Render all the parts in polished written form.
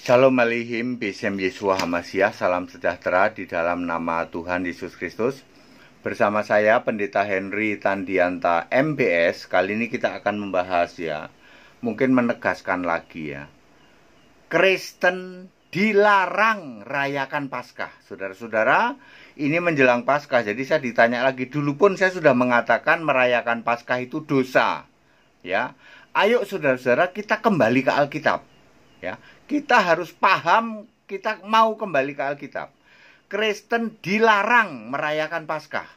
Shalom Aleichem, Besem Yeshua Hamasiah, salam sejahtera di dalam nama Tuhan Yesus Kristus. Bersama saya Pendeta Henry Tandianta MBS. Kali ini kita akan membahas mungkin menegaskan lagi Kristen dilarang rayakan Paskah. Saudara-saudara, ini menjelang Paskah, jadi saya ditanya lagi. Dulu pun saya sudah mengatakan merayakan Paskah itu dosa. Ayo saudara-saudara, kita kembali ke Alkitab. Kita harus paham, kita mau kembali ke Alkitab. Kristen dilarang merayakan Paskah.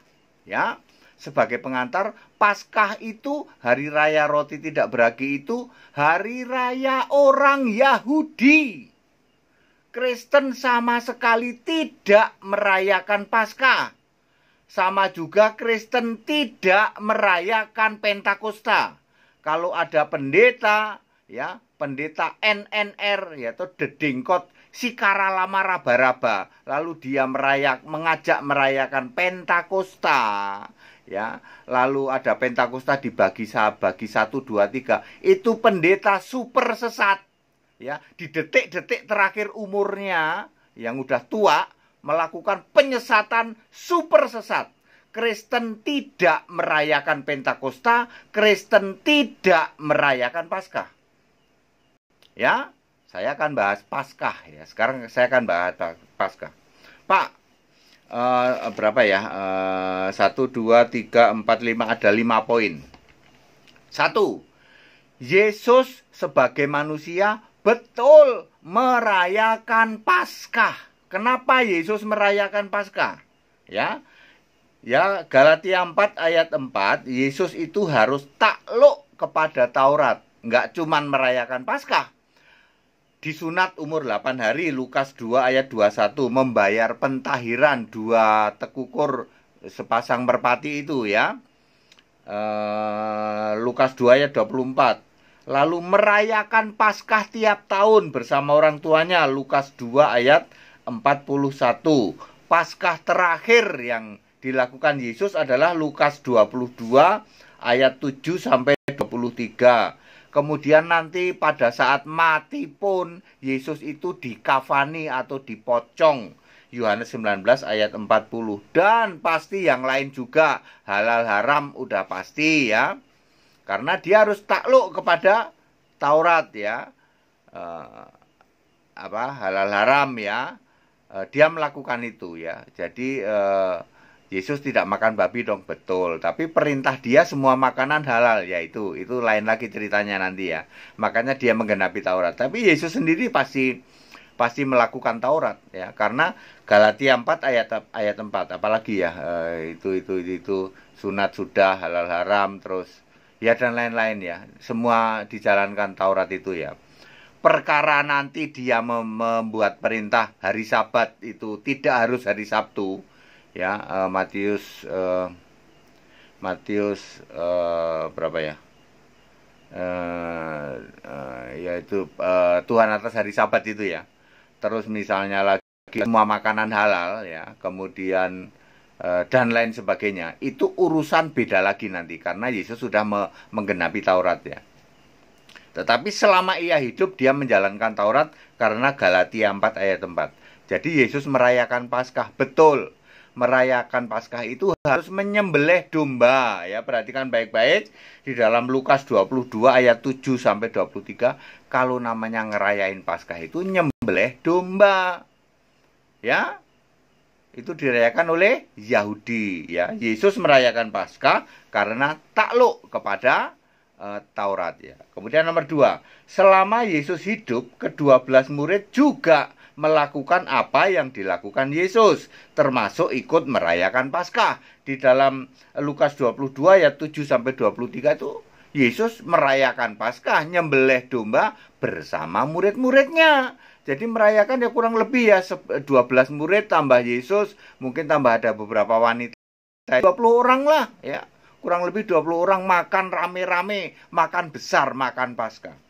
Sebagai pengantar, Paskah itu, hari raya roti tidak beragi itu, hari raya orang Yahudi. Kristen sama sekali tidak merayakan Paskah. Sama juga Kristen tidak merayakan Pentakosta. Kalau ada pendeta, pendeta NNR, yaitu dedengkot sikara lama raba-raba, lalu dia mengajak merayakan Pentakosta, lalu ada Pentakosta dibagi 1, 2, 3, itu pendeta super sesat, di detik-detik terakhir umurnya yang udah tua melakukan penyesatan super sesat. Kristen tidak merayakan Pentakosta, Kristen tidak merayakan Paskah. Saya akan bahas Paskah Sekarang saya akan bahas Paskah. Pak, berapa 1, 2, 3, 4, 5, ada 5 poin. 1. Yesus sebagai manusia betul merayakan Paskah. Kenapa Yesus merayakan Paskah? Galatia 4 ayat 4, Yesus itu harus takluk kepada Taurat. Nggak cuman merayakan Paskah. Disunat umur 8 hari, Lukas 2 ayat 21, membayar pentahiran 2 tekukur sepasang merpati itu Lukas 2 ayat 24. Lalu merayakan Paskah tiap tahun bersama orang tuanya, Lukas 2 ayat 41. Paskah terakhir yang dilakukan Yesus adalah Lukas 22 ayat 7 sampai 23. Kemudian nanti pada saat mati pun Yesus itu dikafani atau dipocong, Yohanes 19 ayat 40. Dan pasti yang lain juga, halal haram udah pasti karena dia harus takluk kepada Taurat halal haram dia melakukan itu Jadi Yesus tidak makan babi dong, betul. Tapi perintah dia semua makanan halal, itu lain lagi ceritanya nanti Makanya dia menggenapi Taurat. Tapi Yesus sendiri pasti melakukan Taurat karena Galatia 4 ayat 4, apalagi itu sunat sudah, halal haram, terus dan lain-lain Semua dijalankan Taurat itu Perkara nanti dia membuat perintah hari Sabat itu tidak harus hari Sabtu. Matius berapa yaitu Tuhan atas hari Sabat itu Terus misalnya lagi semua makanan halal kemudian dan lain sebagainya. Itu urusan beda lagi nanti karena Yesus sudah menggenapi Taurat Tetapi selama ia hidup dia menjalankan Taurat karena Galatia 4 ayat 4. Jadi Yesus merayakan Paskah, betul. Merayakan Paskah itu harus menyembelih domba perhatikan baik-baik di dalam Lukas 22 ayat 7 sampai 23. Kalau namanya ngerayain Paskah itu nyembelih domba itu dirayakan oleh Yahudi Yesus merayakan Paskah karena takluk kepada Taurat Kemudian nomor 2, selama Yesus hidup, ke-12 murid juga melakukan apa yang dilakukan Yesus, termasuk ikut merayakan Paskah. Di dalam Lukas 22 ayat 7 sampai 23 itu Yesus merayakan Paskah, nyembelih domba bersama murid-muridnya. Jadi merayakan kurang lebih 12 murid tambah Yesus, mungkin tambah ada beberapa wanita, 20 orang lah kurang lebih 20 orang makan rame-rame, makan besar, makan Paskah.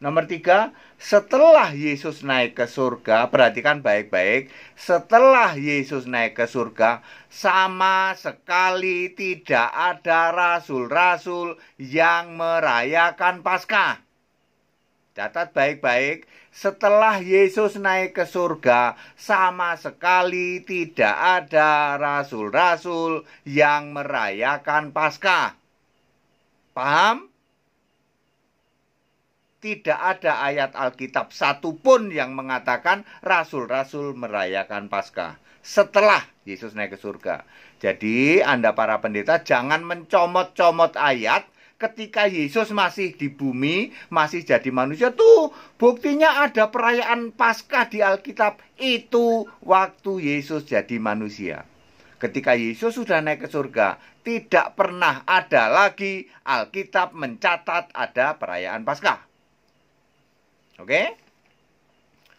Nomor 3, setelah Yesus naik ke surga, perhatikan baik-baik, setelah Yesus naik ke surga, sama sekali tidak ada rasul-rasul yang merayakan Paskah. Catat baik-baik, setelah Yesus naik ke surga, sama sekali tidak ada rasul-rasul yang merayakan Paskah. Paham? Tidak ada ayat Alkitab satupun yang mengatakan rasul-rasul merayakan Paskah setelah Yesus naik ke surga. Jadi, Anda para pendeta jangan mencomot-comot ayat ketika Yesus masih di bumi, masih jadi manusia. Tuh, buktinya ada perayaan Paskah di Alkitab. Itu waktu Yesus jadi manusia. Ketika Yesus sudah naik ke surga, tidak pernah ada lagi Alkitab mencatat ada perayaan Paskah. Oke?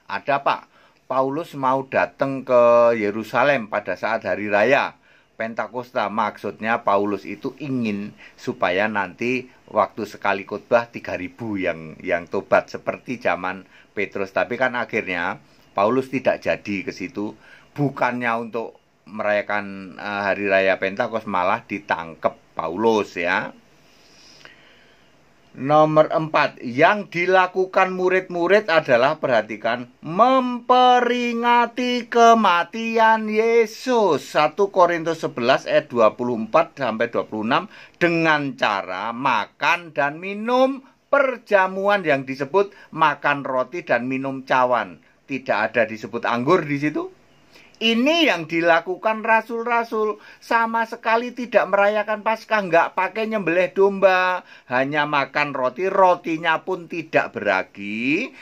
Ada Pak, Paulus mau datang ke Yerusalem pada saat hari raya Pentakosta. Maksudnya Paulus itu ingin supaya nanti waktu sekali khotbah 3.000 yang tobat seperti zaman Petrus. Tapi kan akhirnya Paulus tidak jadi ke situ. Bukannya untuk merayakan hari raya Pentakosta, malah ditangkap Paulus ya. Nomor 4, yang dilakukan murid-murid adalah, perhatikan, memperingati kematian Yesus. 1 Korintus 11 ayat 24-26 dengan cara makan dan minum perjamuan yang disebut makan roti dan minum cawan. Tidak ada disebut anggur di situ. Ini yang dilakukan rasul-rasul, sama sekali tidak merayakan Paskah, nggak pakai nyembelih domba, hanya makan roti, rotinya pun tidak beragi,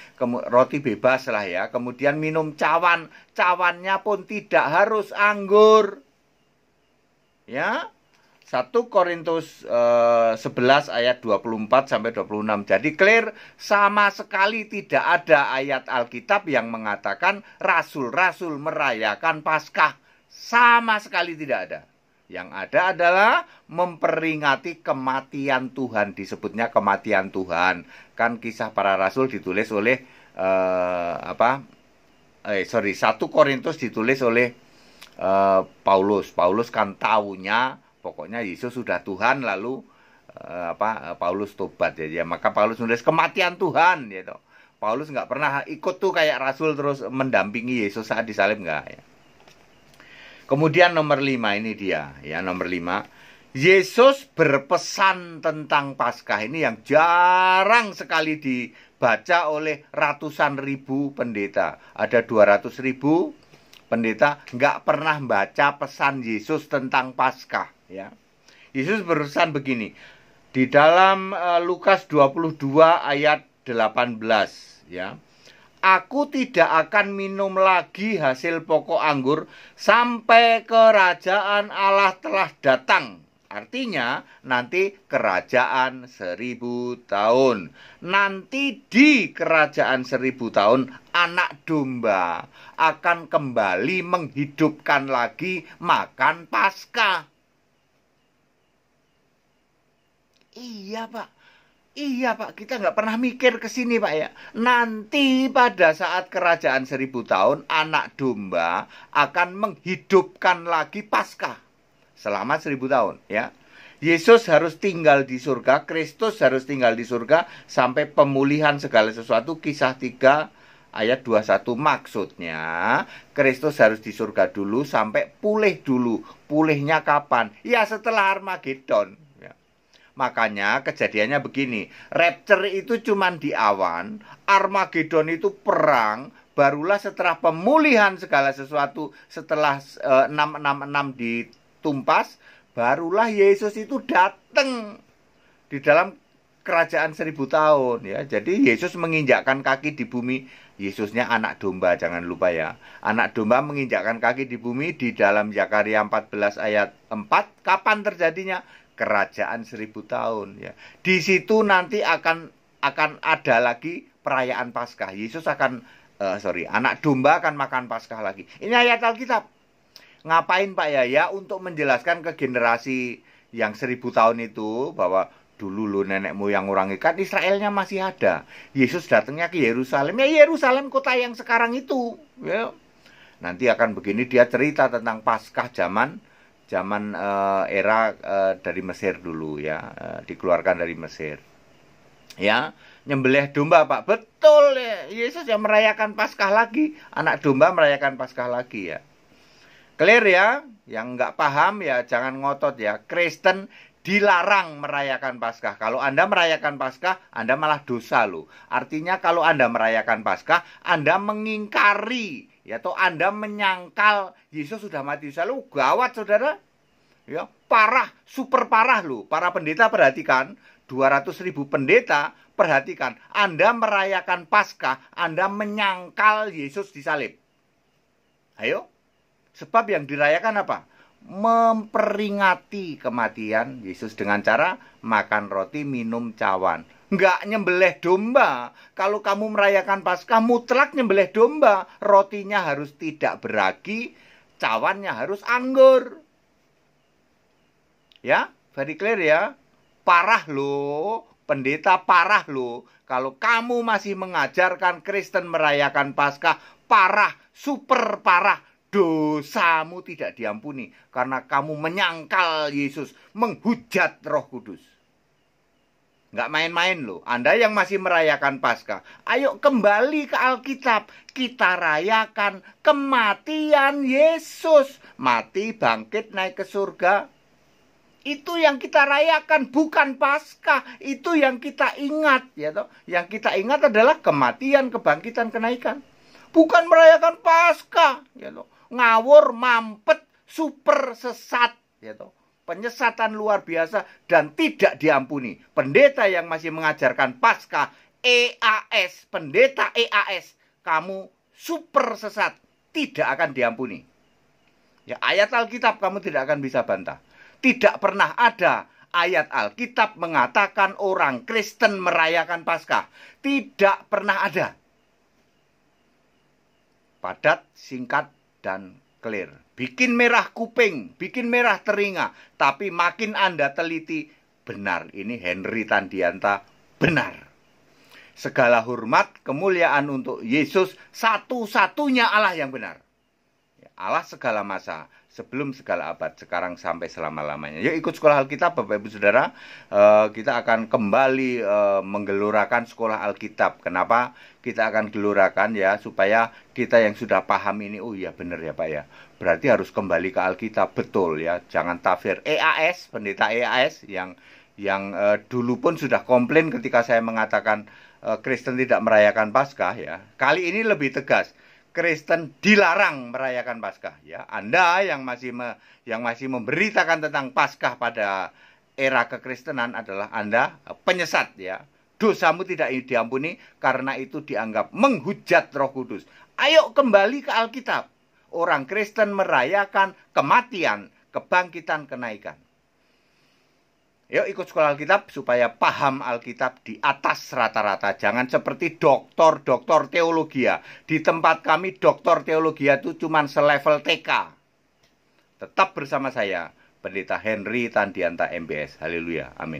roti bebas lah ya, kemudian minum cawan, cawannya pun tidak harus anggur. Ya, 1 Korintus 11 ayat 24-26. Jadi clear, sama sekali tidak ada ayat Alkitab yang mengatakan rasul-rasul merayakan Paskah. Sama sekali tidak ada. Yang ada adalah memperingati kematian Tuhan, disebutnya kematian Tuhan. Kan Kisah Para Rasul ditulis oleh 1 Korintus ditulis oleh Paulus. Paulus kan tahunya pokoknya Yesus sudah Tuhan, lalu Paulus tobat ya. Maka Paulus nulis kematian Tuhan gitu. Paulus nggak pernah ikut tuh kayak rasul terus mendampingi Yesus saat disalib, nggak ya. Kemudian nomor 5 ini dia ya, nomor 5. Yesus berpesan tentang Paskah, ini yang jarang sekali dibaca oleh ratusan ribu pendeta. Ada 200.000 pendeta nggak pernah baca pesan Yesus tentang Paskah ya. Yesus berpesan begini di dalam Lukas 22 ayat 18 ya. Aku tidak akan minum lagi hasil pokok anggur sampai kerajaan Allah telah datang. Artinya nanti kerajaan 1000 tahun. Nanti di kerajaan 1000 tahun anak domba akan kembali menghidupkan lagi makan Paskah. Iya Pak. Iya Pak, kita nggak pernah mikir ke sini Pak ya. Nanti pada saat kerajaan 1000 tahun anak domba akan menghidupkan lagi Paskah. Selama 1000 tahun ya. Yesus harus tinggal di surga, Kristus harus tinggal di surga sampai pemulihan segala sesuatu. Kisah 3 ayat 21 maksudnya Kristus harus di surga dulu sampai pulih dulu. Pulihnya kapan? Ya setelah Armageddon ya. Makanya kejadiannya begini, rapture itu cuman di awan, Armageddon itu perang. Barulah setelah pemulihan segala sesuatu, setelah 666 ditumpas, barulah Yesus itu datang di dalam kerajaan 1000 tahun ya. Jadi Yesus menginjakkan kaki di bumi. Yesusnya anak domba, jangan lupa ya. Anak domba menginjakkan kaki di bumi di dalam Zakaria 14 ayat 4. Kapan terjadinya? Kerajaan 1000 tahun ya. Di situ nanti akan ada lagi perayaan Paskah. Yesus akan anak domba akan makan Paskah lagi. Ini ayat Alkitab. Ngapain Pak ya? Untuk menjelaskan ke generasi yang 1000 tahun itu bahwa dulu lo nenek moyang orang ikan Israelnya masih ada. Yesus datangnya ke Yerusalem. Ya Yerusalem kota yang sekarang itu. Ya. Nanti akan begini, dia cerita tentang Paskah zaman era dari Mesir dulu ya, dikeluarkan dari Mesir. Ya. Nyembelih domba, Pak. Betul ya. Yesus yang merayakan Paskah lagi. Anak domba merayakan Paskah lagi ya. Clear ya? Yang nggak paham ya jangan ngotot ya. Kristen dilarang merayakan Paskah. Kalau Anda merayakan Paskah, Anda malah dosa loh. Artinya kalau Anda merayakan Paskah, Anda mengingkari ya, atau Anda menyangkal Yesus sudah mati. Selalu gawat saudara. Ya, parah, super parah loh. Para pendeta perhatikan, 200.000 pendeta perhatikan. Anda merayakan Paskah, Anda menyangkal Yesus disalib. Ayo. Sebab yang dirayakan apa? Memperingati kematian Yesus dengan cara makan roti, minum cawan. Nggak nyembelih domba. Kalau kamu merayakan Paskah, mutlak nyembelih domba. Rotinya harus tidak beragi, cawannya harus anggur. Ya, very clear ya. Parah loh, pendeta parah loh. Kalau kamu masih mengajarkan Kristen merayakan Paskah, parah, super parah. Dosamu tidak diampuni karena kamu menyangkal Yesus, menghujat Roh Kudus. Nggak main-main loh. Anda yang masih merayakan Paskah, ayo kembali ke Alkitab. Kita rayakan kematian Yesus. Mati, bangkit, naik ke surga. Itu yang kita rayakan, bukan Paskah. Itu yang kita ingat, ya toh. Yang kita ingat adalah kematian, kebangkitan, kenaikan. Bukan merayakan Paskah, ya toh. Ngawur, mampet, super sesat, ya toh. Penyesatan luar biasa dan tidak diampuni. Pendeta yang masih mengajarkan Paskah, EAS, pendeta EAS, kamu super sesat, tidak akan diampuni. Ya, ayat Alkitab kamu tidak akan bisa bantah. Tidak pernah ada ayat Alkitab mengatakan orang Kristen merayakan Paskah. Tidak pernah ada. Padat, singkat, dan clear. Bikin merah kuping, bikin merah telinga. Tapi makin Anda teliti, benar. Ini Henry Tandianta, benar. Segala hormat, kemuliaan untuk Yesus, satu-satunya Allah yang benar. Allah segala masa, sebelum segala abad, sekarang sampai selama-lamanya. Yuk ikut sekolah Alkitab, Bapak Ibu Saudara. Kita akan kembali menggelorakan sekolah Alkitab. Kenapa kita akan gelorakan ya? Supaya kita yang sudah paham ini, oh iya benar ya Pak ya. Berarti harus kembali ke Alkitab, betul ya. Jangan tafsir EAS, pendeta EAS yang dulu pun sudah komplain ketika saya mengatakan Kristen tidak merayakan Paskah ya. Kali ini lebih tegas. Kristen dilarang merayakan Paskah ya. Anda yang masih memberitakan tentang Paskah pada era kekristenan adalah Anda penyesat ya. Dosamu tidak diampuni karena itu dianggap menghujat Roh Kudus. Ayo kembali ke Alkitab. Orang Kristen merayakan kematian, kebangkitan, kenaikan. Yuk ikut sekolah Alkitab supaya paham Alkitab di atas rata-rata. Jangan seperti doktor teologi. Di tempat kami doktor teologi itu cuma selevel TK. Tetap bersama saya, Pendeta Henry Tandianta MBS. Haleluya. Amin.